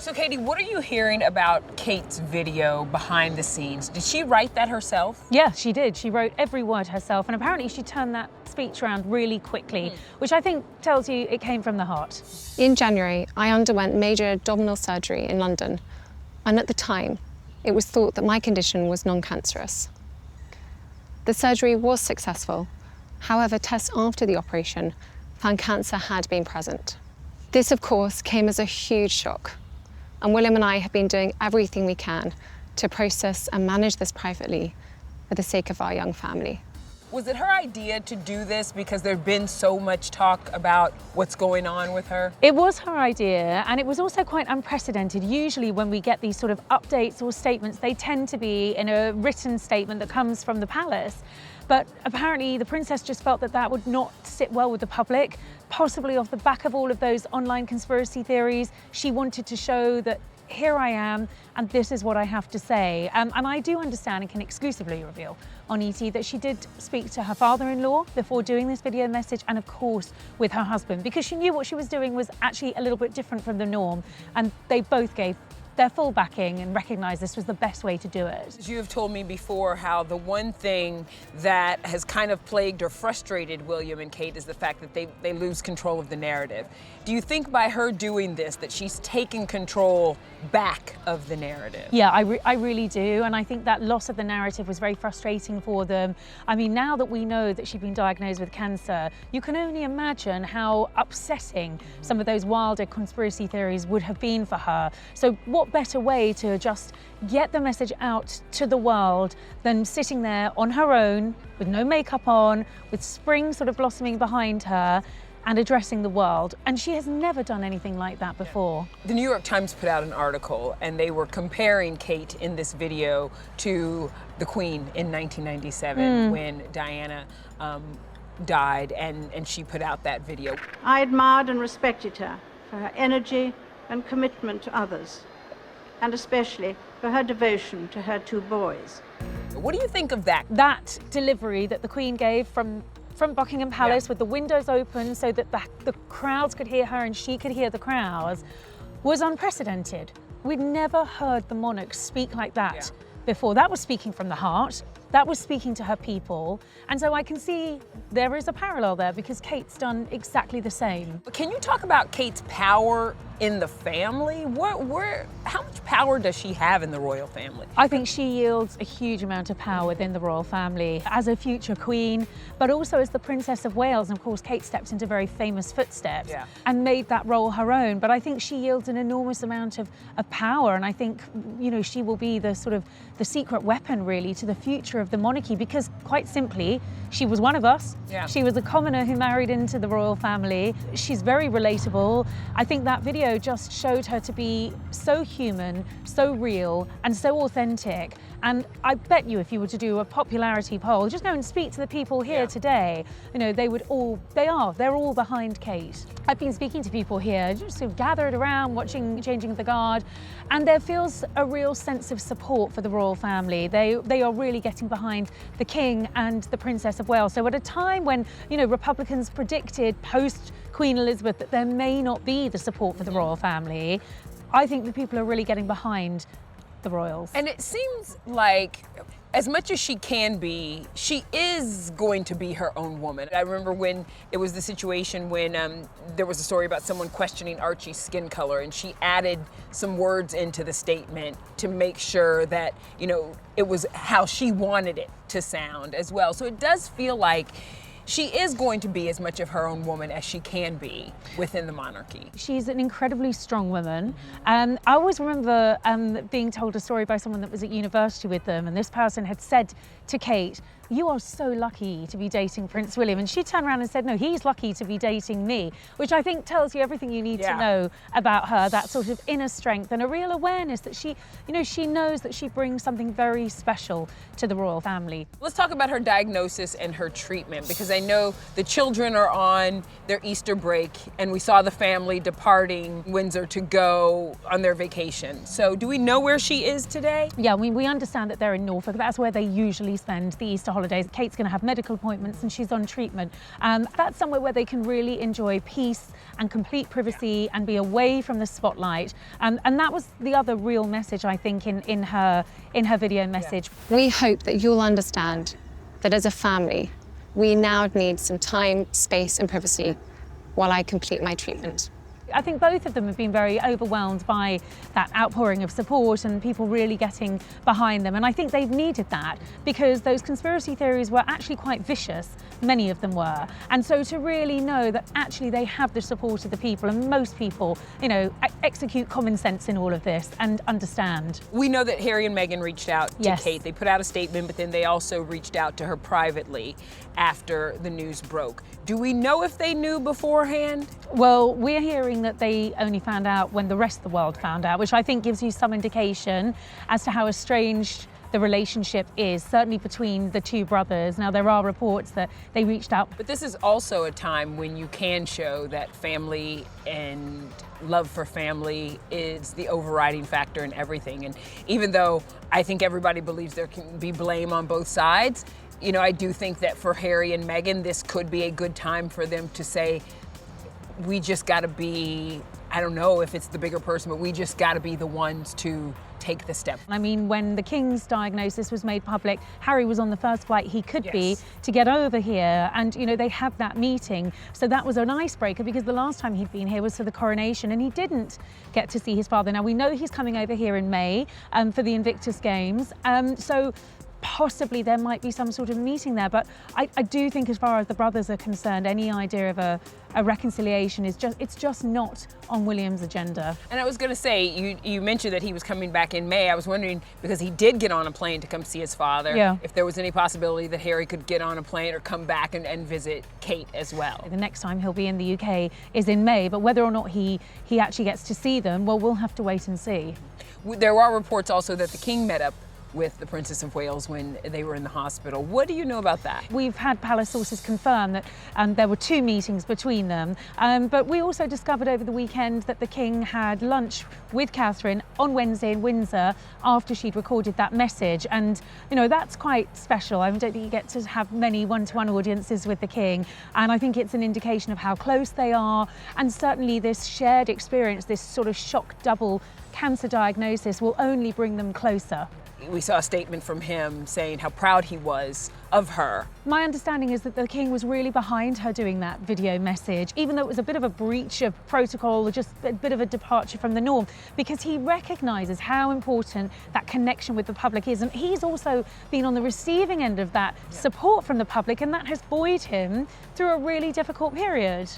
So Katie, what are you hearing about Kate's video behind the scenes? Did she write that herself? Yeah, she did. She wrote every word herself, and apparently she turned that speech around really quickly, which I think tells you it came from the heart. In January, I underwent major abdominal surgery in London, and at the time, it was thought that my condition was non-cancerous. The surgery was successful. However, tests after the operation found cancer had been present. This, of course, came as a huge shock, and William and I have been doing everything we can to process and manage this privately for the sake of our young family. Was it her idea to do this because there's been so much talk about what's going on with her? It was her idea, and it was also quite unprecedented. Usually when we get these sort of updates or statements, they tend to be in a written statement that comes from the palace. But apparently the princess just felt that that would not sit well with the public, possibly off the back of all of those online conspiracy theories. She wanted to show that here I am, and this is what I have to say. And I do understand and can exclusively reveal on ET that she did speak to her father-in-law before doing this video message, and of course with her husband, because she knew what she was doing was actually a little bit different from the norm, and they both gave their full backing and recognized this was the best way to do it. You have told me before how the one thing that has kind of plagued or frustrated William and Kate is the fact that they lose control of the narrative. Do you think by her doing this that she's taken control back of the narrative? Yeah, I really do, and I think that loss of the narrative was very frustrating for them. I mean, now that we know that she'd been diagnosed with cancer, you can only imagine how upsetting some of those wilder conspiracy theories would have been for her. So what better way to just get the message out to the world than sitting there on her own, with no makeup on, with spring sort of blossoming behind her, and addressing the world. And she has never done anything like that before. The New York Times put out an article, and they were comparing Kate in this video to the Queen in 1997 when Diana died, and she put out that video. I admired and respected her for her energy and commitment to others, and especially for her devotion to her two boys. What do you think of that? That delivery that the Queen gave from Buckingham Palace with the windows open so that the crowds could hear her and she could hear the crowds was unprecedented. We'd never heard the monarch speak like that before. That was speaking from the heart. That was speaking to her people. And so I can see there is a parallel there because Kate's done exactly the same. Can you talk about Kate's power in the family? How much power does she have in the royal family? I think she yields a huge amount of power within the royal family as a future queen, but also as the Princess of Wales. And of course, Kate stepped into very famous footsteps and made that role her own. But I think she yields an enormous amount of power. And I think, you know, she will be the sort of the secret weapon really to the future of the monarchy, because quite simply, she was one of us. She was a commoner who married into the royal family. She's very relatable. I think that video just showed her to be so human, so real, and so authentic. And I bet you if you were to do a popularity poll, just go and speak to the people here today, you know, they're all behind Kate. I've been speaking to people here, just sort of gathered around watching Changing the Guard, and there feels a real sense of support for the royal family. They are really getting behind the King and the Princess of Wales. So at a time when, you know, Republicans predicted post Queen Elizabeth that there may not be the support for the royal family, I think the people are really getting behind the royals. And it seems like, as much as she can be, she is going to be her own woman. I remember when it was the situation when there was a story about someone questioning Archie's skin color, and she added some words into the statement to make sure that, you know, it was how she wanted it to sound as well. So it does feel like she is going to be as much of her own woman as she can be within the monarchy. She's an incredibly strong woman. I always remember being told a story by someone that was at university with them, and this person had said to Kate, "You are so lucky to be dating Prince William." And she turned around and said, "No, he's lucky to be dating me," which I think tells you everything you need to know about her, that sort of inner strength and a real awareness that she knows that she brings something very special to the royal family. Let's talk about her diagnosis and her treatment, because I know the children are on their Easter break, and we saw the family departing Windsor to go on their vacation. So do we know where she is today? Yeah, I mean, we understand that they're in Norfolk. That's where they usually spend the Easter holidays. Kate's going to have medical appointments and she's on treatment. That's somewhere where they can really enjoy peace and complete privacy and be away from the spotlight. And that was the other real message, I think, in her video message. We hope that you'll understand that as a family, we now need some time, space and privacy while I complete my treatment. I think both of them have been very overwhelmed by that outpouring of support and people really getting behind them. And I think they've needed that because those conspiracy theories were actually quite vicious, many of them were. And so to really know that actually they have the support of the people, and most people, you know, execute common sense in all of this and understand. We know that Harry and Meghan reached out to Yes. Kate. They put out a statement, but then they also reached out to her privately after the news broke. Do we know if they knew beforehand? Well, we're hearing that they only found out when the rest of the world found out, which I think gives you some indication as to how estranged the relationship is, certainly between the two brothers. Now, there are reports that they reached out. But this is also a time when you can show that family and love for family is the overriding factor in everything. And even though I think everybody believes there can be blame on both sides, you know, I do think that for Harry and Meghan, this could be a good time for them to say, we just got to be, I don't know if it's the bigger person, but we just got to be the ones to take the step. I mean, when the King's diagnosis was made public, Harry was on the first flight he could be Yes. to get over here, and you know, they had that meeting. So that was an icebreaker because the last time he'd been here was for the coronation and he didn't get to see his father. Now we know he's coming over here in May for the Invictus Games. So possibly there might be some sort of meeting there, but I do think as far as the brothers are concerned, any idea of a reconciliation is just not on William's agenda. And I was going to say, you mentioned that he was coming back in May. I was wondering, because he did get on a plane to come see his father, Yeah. if there was any possibility that Harry could get on a plane or come back and visit Kate as well. The next time he'll be in the UK is in May, but whether or not he actually gets to see them, well, we'll have to wait and see. There are reports also that the King met up with the Princess of Wales when they were in the hospital. What do you know about that? We've had palace sources confirm that there were 2 meetings between them, but we also discovered over the weekend that the King had lunch with Catherine on Wednesday in Windsor after she'd recorded that message, and you know, that's quite special. I don't think you get to have many one-to-one audiences with the King, and I think it's an indication of how close they are, and certainly this shared experience, this sort of shock double cancer diagnosis, will only bring them closer. We saw a statement from him saying how proud he was of her. My understanding is that the King was really behind her doing that video message, even though it was a bit of a breach of protocol, or just a bit of a departure from the norm, because he recognises how important that connection with the public is. And he's also been on the receiving end of that support from the public, and that has buoyed him through a really difficult period.